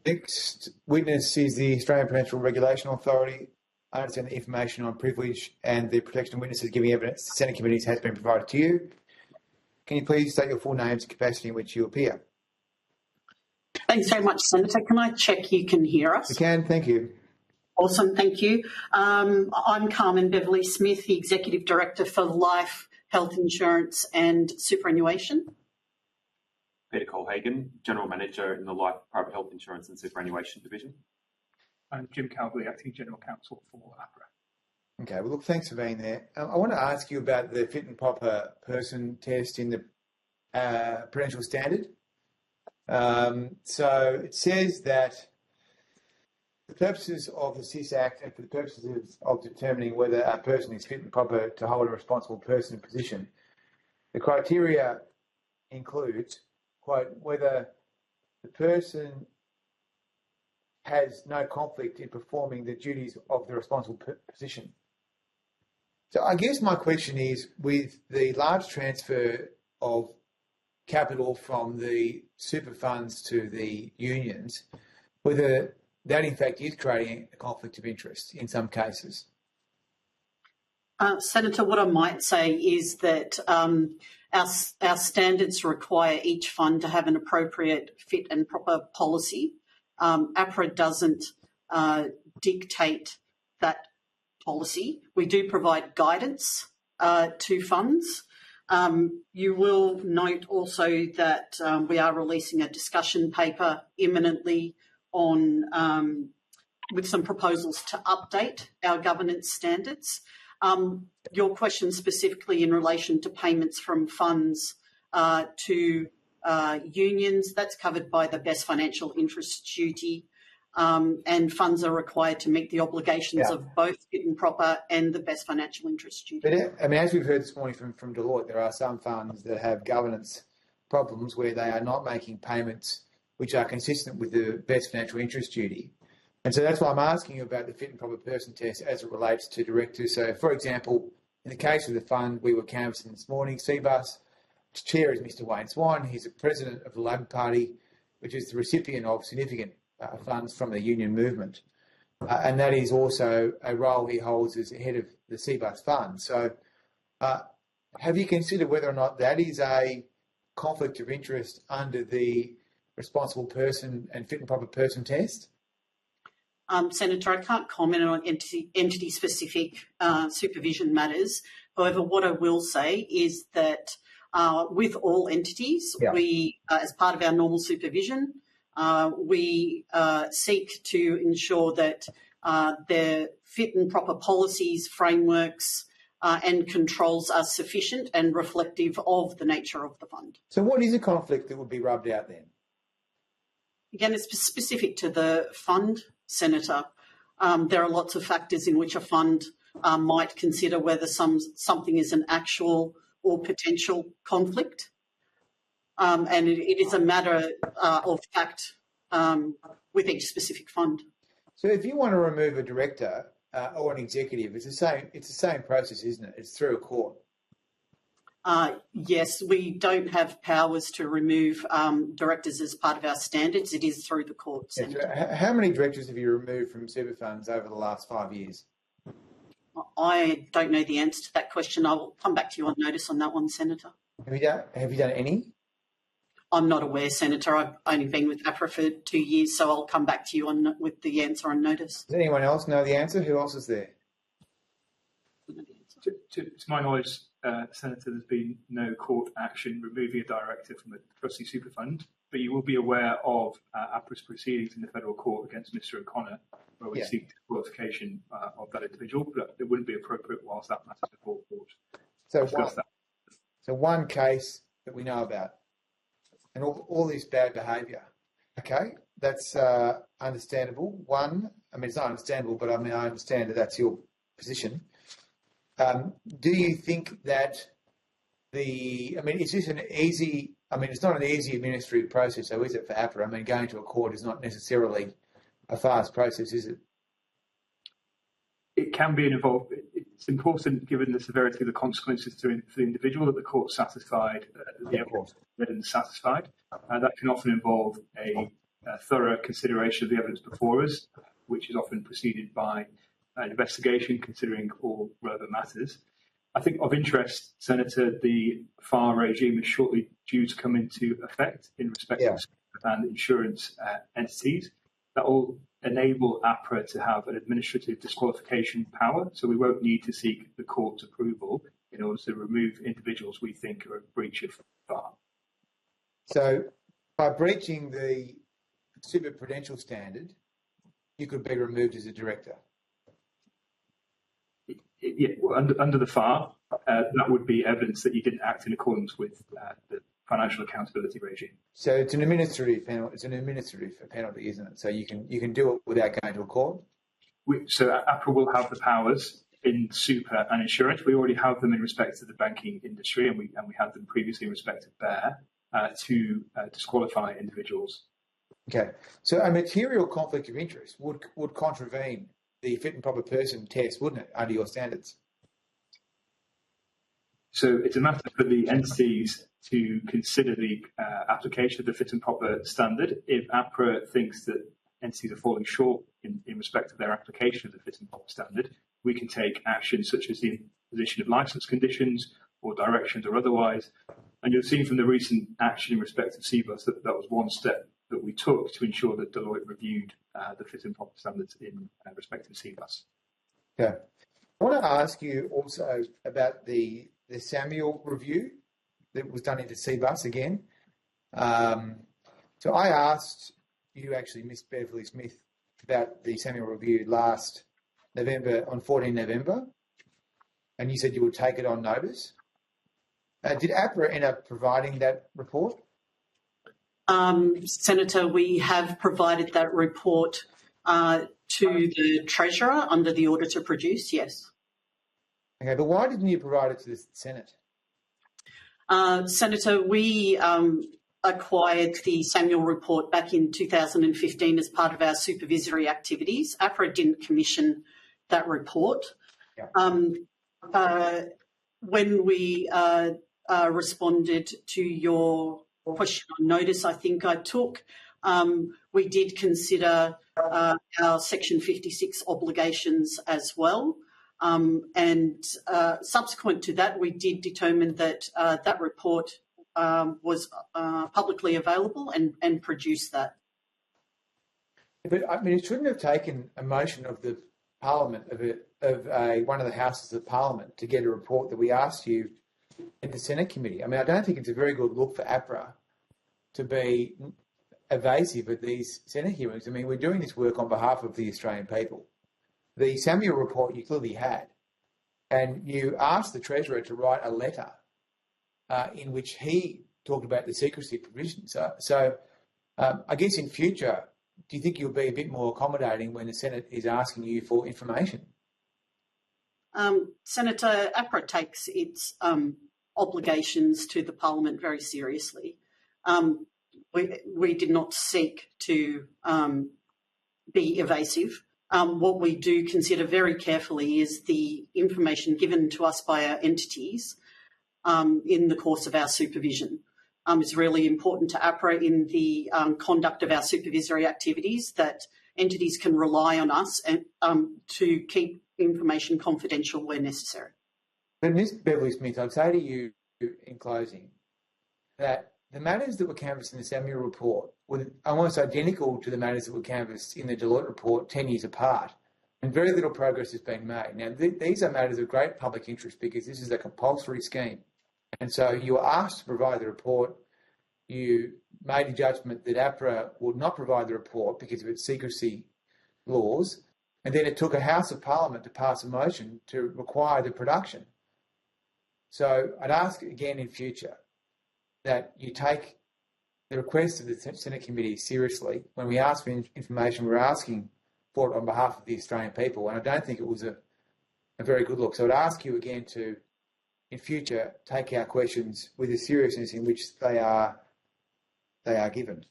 Next witness is the Australian Prudential Regulation Authority. I understand the information on privilege and the protection of witnesses giving evidence to Senate committees has been provided to you. Can you please state your full names and capacity in which you appear? Thanks very much, Senator. Can I check you can hear us? We can, thank you. Awesome, thank you. I'm Carmen Beverley-Smith, the Executive Director for Life, Health Insurance and Superannuation. Peter Colhagen, General Manager in the Life, Private Health Insurance and Superannuation Division. I'm Jim Calgary, Acting General Counsel for APRA. Okay, well, look, thanks for being there. I want to ask you about the fit and proper person test in the Prudential Standard. So it says that for the purposes of the SIS Act and for the purposes of determining whether a person is fit and proper to hold a responsible person position, the criteria includes, quote, whether the person has no conflict in performing the duties of the responsible position. So I guess my question is, with the large transfer of capital from the super funds to the unions, whether that in fact is creating a conflict of interest in some cases. Senator, what I might say is that our standards require each fund to have an appropriate fit and proper policy. APRA doesn't dictate that policy. We do provide guidance to funds. You will note also that we are releasing a discussion paper imminently on with some proposals to update our governance standards. Your question specifically in relation to payments from funds to unions, that's covered by the best financial interest duty, and funds are required to meet the obligations of both fit and proper and the best financial interest duty. But I mean, as we've heard this morning from Deloitte, there are some funds that have governance problems where they are not making payments which are consistent with the best financial interest duty. And so that's why I'm asking you about the fit and proper person test as it relates to directors. So, for example, in the case of the fund we were canvassing this morning, CBUS, its chair is Mr. Wayne Swan. He's the president of the Labor Party, which is the recipient of significant funds from the union movement. And that is also a role he holds as head of the CBUS fund. So have you considered whether or not that is a conflict of interest under the responsible person and fit and proper person test? Senator, I can't comment on entity-specific supervision matters. However, what I will say is that with all entities, we, as part of our normal supervision, we seek to ensure that their fit and proper policies, frameworks and controls are sufficient and reflective of the nature of the fund. So what is a conflict that would be rubbed out then? Again, it's specific to the fund, Senator. There are lots of factors in which a fund might consider whether something is an actual or potential conflict. And it is a matter of fact with each specific fund. So if you want to remove a director or an executive, it's the same process, isn't it? It's through a court. Yes, we don't have powers to remove directors as part of our standards. It is through the courts. How many directors have you removed from super funds over the last 5 years? I don't know the answer to that question. I will come back to you on notice on that one, Senator. Have you done any? I'm not aware, Senator. I've only been with APRA for 2 years, so I'll come back to you with the answer on notice. Does anyone else know the answer? Who else is there? To my knowledge, Senator, there's been no court action removing a director from a trustee super fund, but you will be aware of APRA's proceedings in the federal court against Mr. O'Connor, where we seek disqualification of that individual, but it wouldn't be appropriate whilst that matters before court. So one case that we know about, and all this bad behaviour. Okay, that's understandable. It's not understandable, but I understand that that's your position. Do you think that is this an easy, it's not an easy administrative process, so is it for APRA? Going to a court is not necessarily a fast process, is it? It can be involved. It's important, given the severity of the consequences for the individual, that the court's satisfied, the evidence is satisfied. That can often involve a thorough consideration of the evidence before us, which is often preceded by an investigation considering all relevant matters. I think of interest, Senator, the FAR regime is shortly due to come into effect in respect of and insurance entities. That will enable APRA to have an administrative disqualification power, so we won't need to seek the court's approval in order to remove individuals we think are a breach of FAR. So by breaching the super prudential standard, you could be removed as a director. Yeah, well, under the FAR, that would be evidence that you didn't act in accordance with the financial accountability regime. So it's an administrative penalty. It's an administrative penalty, isn't it? So you can do it without going to a court. So APRA will have the powers in super and insurance. We already have them in respect to the banking industry, and we had them previously in respect of Bear to disqualify individuals. Okay. So a material conflict of interest would contravene the fit and proper person test, wouldn't it, under your standards? So it's a matter for the entities to consider the application of the fit and proper standard. If APRA thinks that entities are falling short in respect of their application of the fit and proper standard, we can take action such as the imposition of licence conditions or directions or otherwise. And you'll see from the recent action in respect of CBUS that was one step that we took to ensure that Deloitte reviewed the fit and proper standards in respect of CBUS. Okay. I want to ask you also about the Samuel review that was done into CBUS again. So I asked you, actually, Miss Beverly Smith, about the Samuel review last November, on 14 November, and you said you would take it on notice. Did APRA end up providing that report? Senator, we have provided that report to the Treasurer under the order to produce, yes. Okay, but why didn't you provide it to the Senate? Senator, we acquired the Samuel report back in 2015 as part of our supervisory activities. APRA didn't commission that report. Yeah. When we responded to your question on notice, I think I took, we did consider our Section 56 obligations as well. And subsequent to that, we did determine that that report was publicly available and produced that. But I mean, it shouldn't have taken a motion of the Parliament, of one of the houses of Parliament, to get a report that we asked you in the Senate committee. I mean, I don't think it's a very good look for APRA to be evasive at these Senate hearings. I mean, we're doing this work on behalf of the Australian people. The Samuel report you clearly had, and you asked the Treasurer to write a letter in which he talked about the secrecy provisions. So I guess in future, do you think you'll be a bit more accommodating when the Senate is asking you for information? Senator, APRA takes its obligations to the Parliament very seriously. We did not seek to be evasive. What we do consider very carefully is the information given to us by our entities in the course of our supervision. It's really important to APRA in the conduct of our supervisory activities that entities can rely on us and to keep information confidential where necessary. But Ms. Beverly Smith, I'd say to you in closing that the matters that were canvassed in the Samuel report were almost identical to the matters that were canvassed in the Deloitte report 10 years apart, and very little progress has been made. Now, these are matters of great public interest because this is a compulsory scheme. And so you were asked to provide the report. You made a judgment that APRA would not provide the report because of its secrecy laws, and then it took a House of Parliament to pass a motion to require the production. So I'd ask again in future that you take the request of the Senate committee seriously. When we ask for information, we're asking for it on behalf of the Australian people, and I don't think it was a very good look. So I'd ask you again to, in future, take our questions with the seriousness in which they are given.